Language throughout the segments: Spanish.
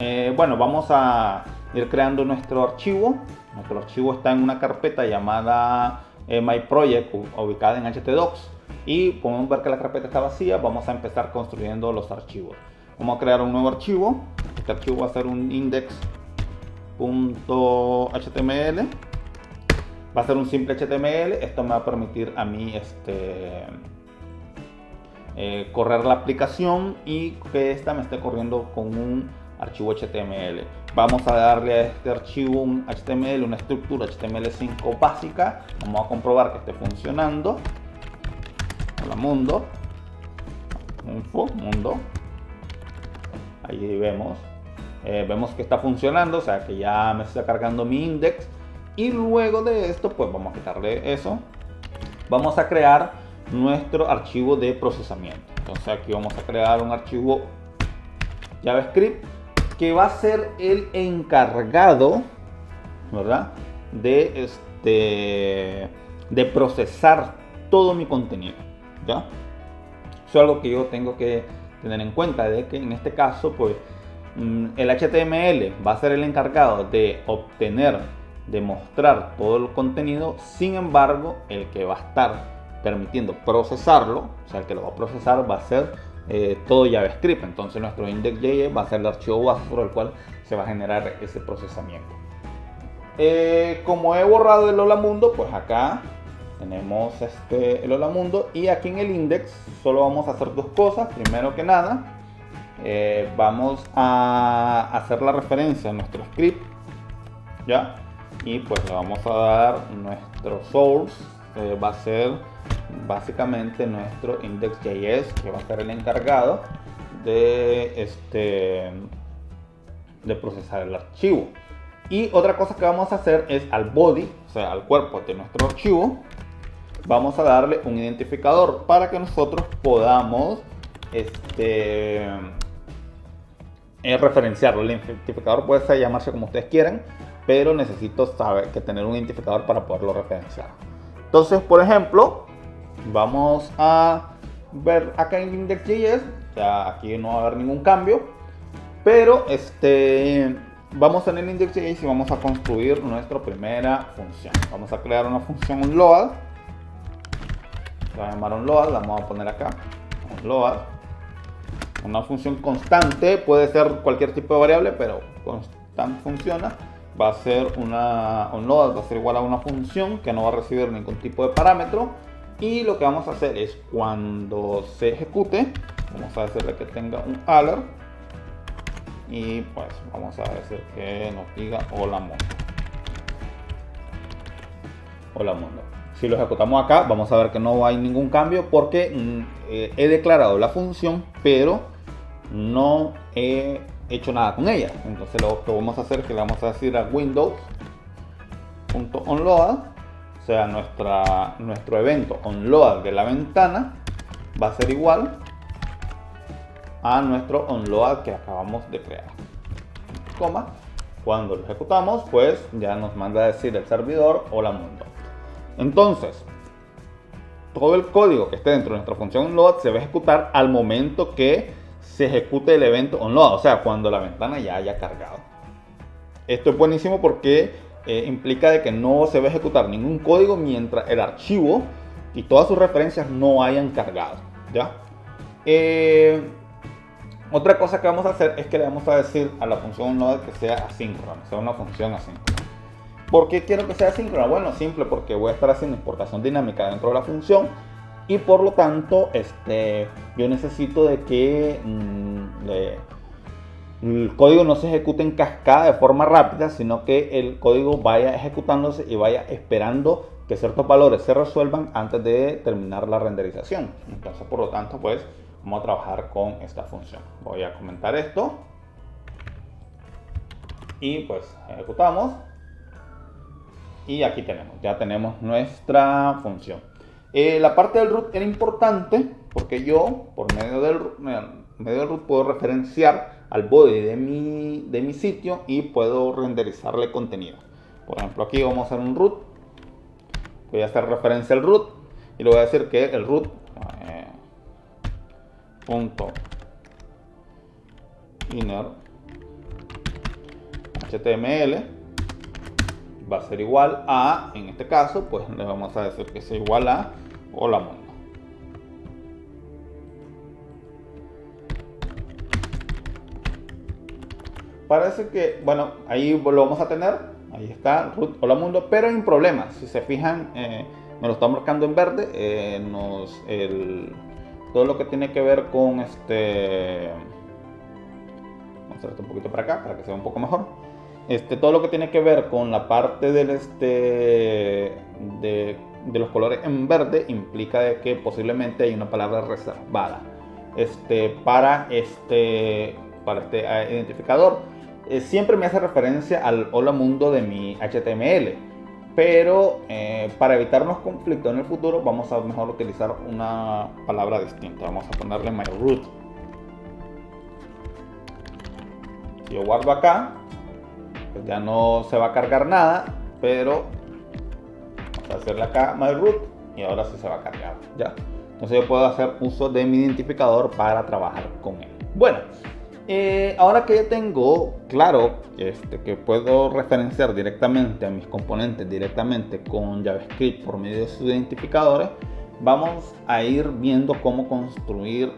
Bueno, vamos a ir creando nuestro archivo. Nuestro archivo está en una carpeta llamada My Project, ubicada en htdocs. Y podemos ver que la carpeta está vacía. Vamos a empezar construyendo los archivos. Vamos a crear un nuevo archivo. Este archivo va a ser un index.html. Va a ser un simple HTML. Esto me va a permitir a mí correr la aplicación y que esta me esté corriendo con un archivo HTML. Vamos a darle a este archivo un HTML, una estructura HTML5 básica. Vamos a comprobar que esté funcionando. Hola mundo. Mundo. Ahí vemos. Vemos que está funcionando, o sea que ya me está cargando mi index. Y luego de esto, pues vamos a quitarle eso. Vamos a crear nuestro archivo de procesamiento. Entonces aquí vamos a crear un archivo JavaScript que va a ser el encargado, ¿verdad?, de procesar todo mi contenido, ¿ya? Eso es algo que yo tengo que tener en cuenta, de que en este caso, pues, el HTML va a ser el encargado de obtener, de mostrar todo el contenido. Sin embargo, el que va a estar permitiendo procesarlo, o sea, el que lo va a procesar va a ser todo JavaScript. Entonces nuestro index.js va a ser el archivo base sobre el cual se va a generar ese procesamiento. Como he borrado el Hola Mundo, pues acá tenemos el Hola Mundo, y aquí en el index solo vamos a hacer dos cosas. Primero que nada, vamos a hacer la referencia a nuestro script, ¿ya? Y pues le vamos a dar nuestro source, va a ser básicamente nuestro index.js, que va a ser el encargado de procesar el archivo. Y otra cosa que vamos a hacer es al body, o sea, al cuerpo de nuestro archivo, vamos a darle un identificador para que nosotros podamos referenciarlo. El identificador puede llamarse como ustedes quieran, pero necesito saber que tener un identificador para poderlo referenciar. Entonces, por ejemplo, vamos a ver acá en index.js, ya aquí no va a haber ningún cambio, pero vamos en el index.js y vamos a construir nuestra primera función. Vamos a crear una función onload, se va a llamar onload, la vamos a poner acá, onload. Una función constante, puede ser cualquier tipo de variable, pero constante funciona. Va a ser una onload, va a ser igual a una función que no va a recibir ningún tipo de parámetro. Y lo que vamos a hacer es, cuando se ejecute, vamos a decirle que tenga un alert, y pues vamos a decir que nos diga hola mundo. Hola mundo. Si lo ejecutamos acá, vamos a ver que no hay ningún cambio, porque he declarado la función, pero no he hecho nada con ella. Entonces lo que vamos a hacer es que le vamos a decir a windows.onload, o sea, nuestro evento onload de la ventana va a ser igual a nuestro onload que acabamos de crear, coma. Cuando lo ejecutamos, pues ya nos manda a decir el servidor hola mundo. Entonces, todo el código que esté dentro de nuestra función onload se va a ejecutar al momento que se ejecute el evento onload, o sea, cuando la ventana ya haya cargado. Esto es buenísimo porque implica de que no se va a ejecutar ningún código mientras el archivo y todas sus referencias no hayan cargado, ¿ya? Otra cosa que vamos a hacer es que le vamos a decir a la función onload que sea asíncrona, sea una función asíncrona. ¿Por qué quiero que sea asíncrona? Bueno, simple, porque voy a estar haciendo importación dinámica dentro de la función, y por lo tanto yo necesito de que el código no se ejecute en cascada de forma rápida, sino que el código vaya ejecutándose y vaya esperando que ciertos valores se resuelvan antes de terminar la renderización. Entonces, por lo tanto, pues vamos a trabajar con esta función. Voy a comentar esto y pues ejecutamos, y aquí ya tenemos nuestra función. La parte del root era importante porque yo, por medio del root, puedo referenciar al body de mi sitio y puedo renderizarle contenido. Por ejemplo, aquí vamos a hacer un root, voy a hacer referencia al root y le voy a decir que el root punto inner HTML va a ser igual a, en este caso, pues le vamos a decir que sea igual a Hola Mundo. Parece que, bueno, ahí lo vamos a tener. Ahí está, root Hola Mundo, pero hay un problema. Si se fijan, me lo está marcando en verde. Todo lo que tiene que ver con vamos a hacer esto un poquito para acá, para que se vea un poco mejor. Todo lo que tiene que ver con la parte del de los colores en verde implica de que posiblemente hay una palabra reservada para este identificador. Siempre me hace referencia al Hola Mundo de mi HTML, pero para evitarnos conflictos en el futuro vamos a mejor utilizar una palabra distinta. Vamos a ponerle my root. Si yo guardo acá, pues ya no se va a cargar nada, pero vamos a hacerle acá my root y ahora sí se va a cargar, ¿ya? Entonces yo puedo hacer uso de mi identificador para trabajar con él. Bueno, ahora que ya tengo claro que puedo referenciar directamente a mis componentes directamente con JavaScript por medio de sus identificadores, vamos a ir viendo cómo construir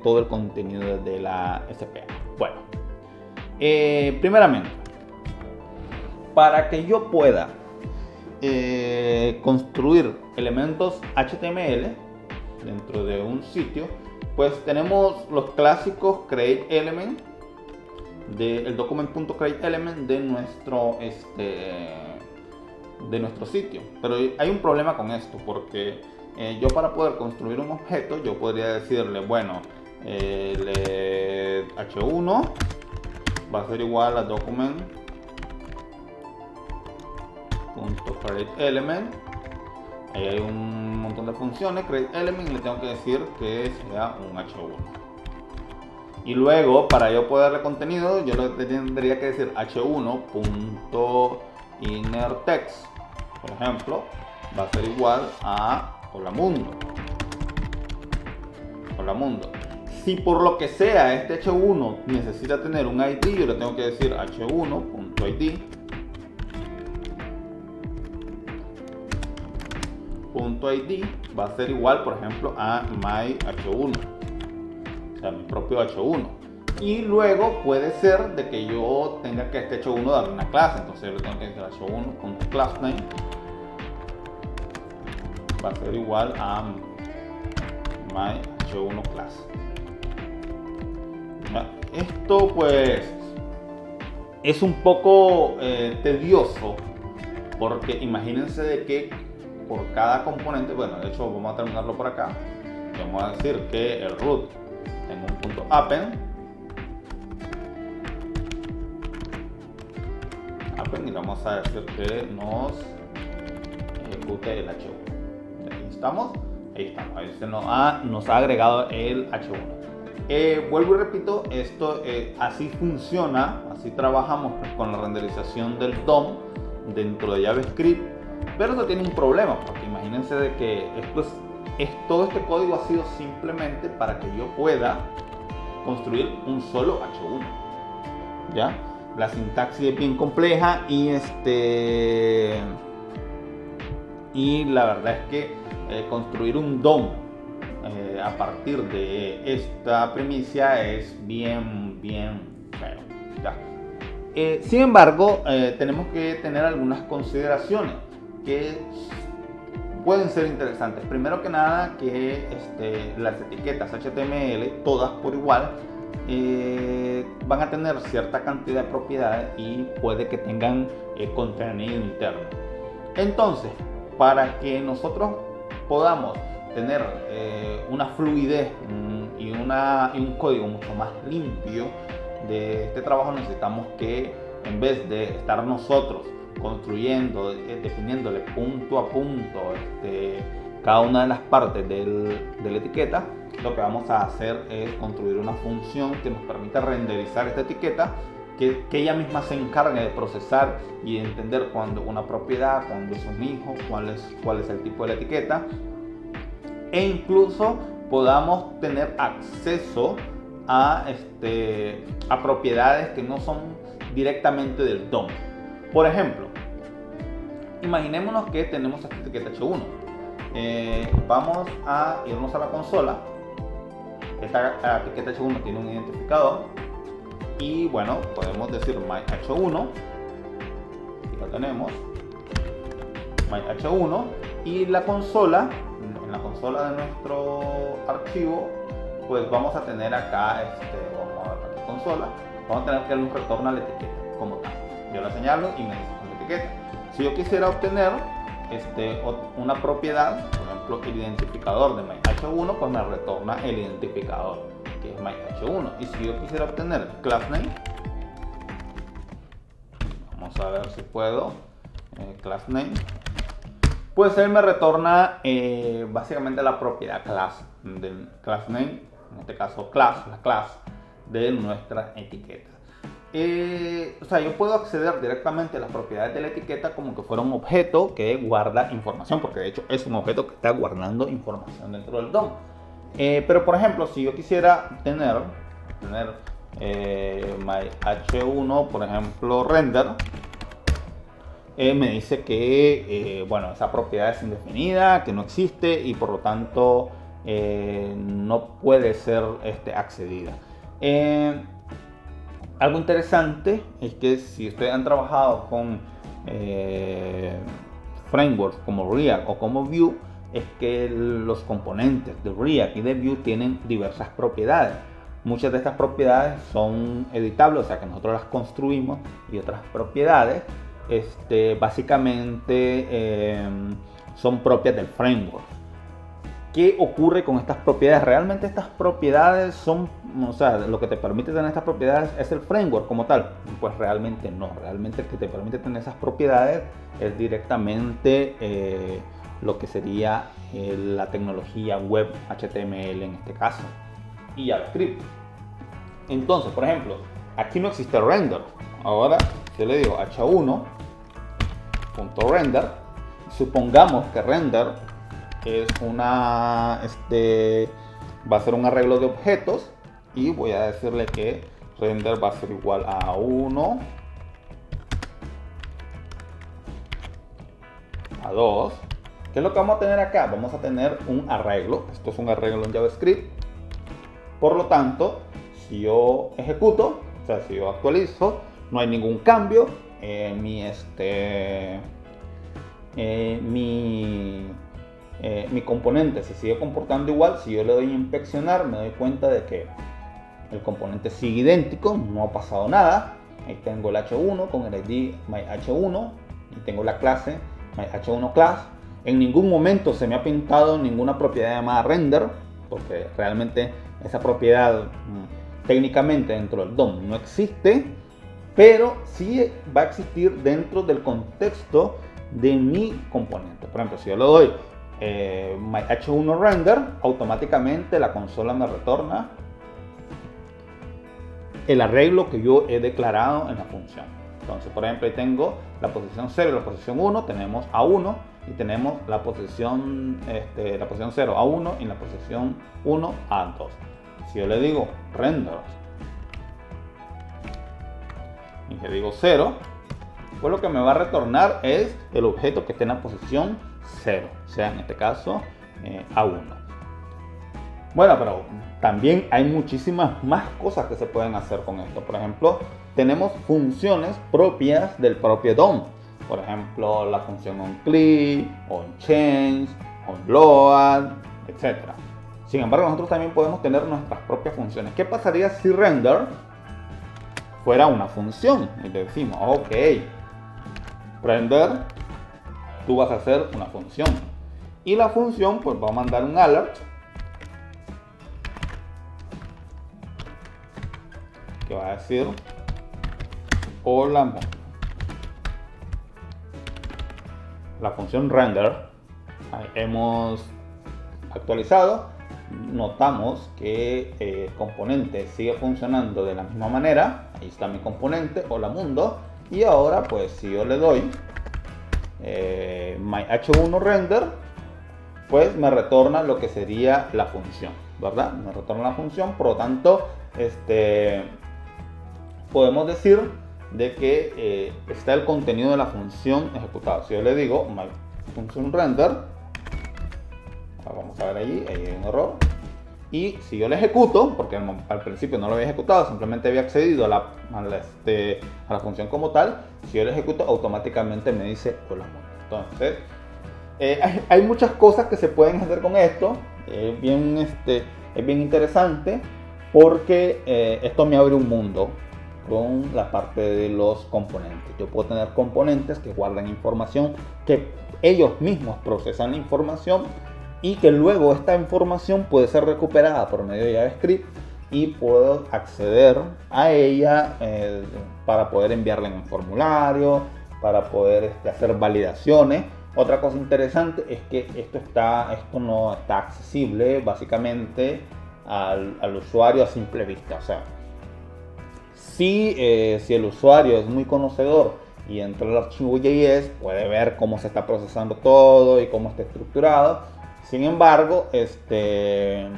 todo el contenido de la SPA. Bueno, primeramente, para que yo pueda construir elementos HTML dentro de un sitio, pues tenemos los clásicos createElement, el document.createElement de nuestro sitio. Pero hay un problema con esto, porque yo para poder construir un objeto, yo podría decirle, bueno, h1 va a ser igual a document.createElement. Ahí hay un montón de funciones, createElement, y le tengo que decir que sea un h1. Y luego, para yo poder darle contenido, yo le tendría que decir h1.innerText, por ejemplo, va a ser igual a Hola Mundo. Hola Mundo. Si por lo que sea este h1 necesita tener un ID, yo le tengo que decir h1.id. .id va a ser igual, por ejemplo, a my h1, o sea, mi propio h1. Y luego puede ser de que yo tenga que este h1 darle una clase, entonces yo le tengo que decir h1.className va a ser igual a my h1 class. Esto pues es un poco tedioso, porque imagínense de que por cada componente, bueno, de hecho vamos a terminarlo por acá. Vamos a decir que el root tengo un punto append y vamos a decir que nos ejecute el h1. Ahí estamos, ahí se nos ha agregado el h1. Vuelvo y repito, esto así funciona, así trabajamos con la renderización del DOM dentro de JavaScript. Pero esto tiene un problema, porque imagínense de que todo este código ha sido simplemente para que yo pueda construir un solo h1, ¿ya? La sintaxis es bien compleja y la verdad es que construir un DOM a partir de esta primicia es bien feo, ¿ya? Sin embargo, tenemos que tener algunas consideraciones que pueden ser interesantes. Primero que nada, que las etiquetas HTML, todas por igual, van a tener cierta cantidad de propiedades y puede que tengan contenido interno. Entonces, para que nosotros podamos tener una fluidez y un código mucho más limpio de este trabajo, necesitamos que, en vez de estar nosotros construyendo, definiéndole punto a punto cada una de las partes de la etiqueta, lo que vamos a hacer es construir una función que nos permita renderizar esta etiqueta, que ella misma se encargue de procesar y de entender cuándo una propiedad, cuándo es un hijo, cuál es el tipo de la etiqueta, e incluso podamos tener acceso a propiedades que no son directamente del DOM. Por ejemplo, imaginémonos que tenemos esta etiqueta H1. Vamos a irnos a la consola. Esta etiqueta H1 tiene un identificador. Y bueno, podemos decir myH1. Aquí lo tenemos. myH1. Y la consola, en la consola de nuestro archivo, pues vamos a tener acá, vamos a ver aquí consola, vamos a tener que darle un retorno a la etiqueta como tal. Yo la señalo y me dice la etiqueta. Si yo quisiera obtener una propiedad, por ejemplo el identificador de myH1, pues me retorna el identificador que es myH1. Y si yo quisiera obtener class name, vamos a ver si puedo, class name, pues él me retorna básicamente la propiedad class del class name, en este caso class, la class de nuestra etiqueta. O sea, yo puedo acceder directamente a las propiedades de la etiqueta como que fuera un objeto que guarda información, porque de hecho es un objeto que está guardando información dentro del DOM. Pero por ejemplo, si yo quisiera tener myH1, por ejemplo, render, me dice que bueno, esa propiedad es indefinida, que no existe y por lo tanto no puede ser accedida. Algo interesante es que si ustedes han trabajado con frameworks como React o como Vue, es que los componentes de React y de Vue tienen diversas propiedades. Muchas de estas propiedades son editables, o sea que nosotros las construimos, y otras propiedades básicamente son propias del framework. ¿Qué ocurre con estas propiedades? Realmente estas propiedades son, o sea, lo que te permite tener estas propiedades es el framework como tal. Pues realmente no, realmente el que te permite tener esas propiedades es directamente lo que sería la tecnología web HTML en este caso y JavaScript. Entonces, por ejemplo, aquí no existe render. Ahora yo le digo h1.render. Supongamos que render es va a ser un arreglo de objetos y voy a decirle que render va a ser igual a 1, a 2. ¿Qué es lo que vamos a tener acá? Vamos a tener un arreglo. Esto es un arreglo en JavaScript. Por lo tanto, si yo ejecuto, o sea, si yo actualizo, no hay ningún cambio. Mi componente se sigue comportando igual. Si yo le doy a inspeccionar, me doy cuenta de que el componente sigue idéntico, no ha pasado nada. Ahí tengo el h1 con el id myH1 y tengo la clase myH1 class. En ningún momento se me ha pintado ninguna propiedad llamada render, porque realmente esa propiedad técnicamente dentro del DOM no existe, pero sí va a existir dentro del contexto de mi componente. Por ejemplo, si yo le doy myH1 render, automáticamente la consola me retorna el arreglo que yo he declarado en la función. Entonces, por ejemplo, ahí tengo la posición 0 y la posición 1, tenemos A1 y tenemos la posición 0 A1 y la posición 1 A2. Si yo le digo render y le digo 0, pues lo que me va a retornar es el objeto que esté en la posición 0, o sea, en este caso A1. Bueno, pero también hay muchísimas más cosas que se pueden hacer con esto. Por ejemplo, tenemos funciones propias del propio DOM. Por ejemplo, la función onClick, onChange, onLoad, etc. Sin embargo, nosotros también podemos tener nuestras propias funciones. ¿Qué pasaría si render fuera una función? Y le decimos, ok, render, tú vas a hacer una función. Y la función pues va a mandar un alert que va a decir hola mundo. La función render hemos actualizado, notamos que el componente sigue funcionando de la misma manera. Ahí está mi componente, hola mundo. Y ahora pues si yo le doy myH1 render, pues me retorna lo que sería la función, ¿verdad? Me retorna la función, por lo tanto podemos decir de que está el contenido de la función ejecutada. Si yo le digo my function render, vamos a ver allí, ahí hay un error. Y si yo le ejecuto, porque al principio no lo había ejecutado, simplemente había accedido a la función como tal, si yo le ejecuto automáticamente me dice hola mundo. Entonces, hay muchas cosas que se pueden hacer con esto. Es bien interesante porque esto me abre un mundo con la parte de los componentes. Yo puedo tener componentes que guardan información, que ellos mismos procesan la información y que luego esta información puede ser recuperada por medio de JavaScript y puedo acceder a ella para poder enviarla en un formulario, para poder hacer validaciones. Otra cosa interesante es que esto no está accesible básicamente al usuario a simple vista. O sea, si el usuario es muy conocedor y entra al archivo JS, puede ver cómo se está procesando todo y cómo está estructurado. Sin embargo, ya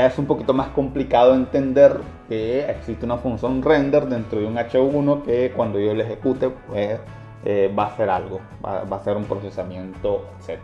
es un poquito más complicado entender que existe una función render dentro de un H1 que cuando yo le ejecute, pues va a hacer algo, va a hacer un procesamiento, etc.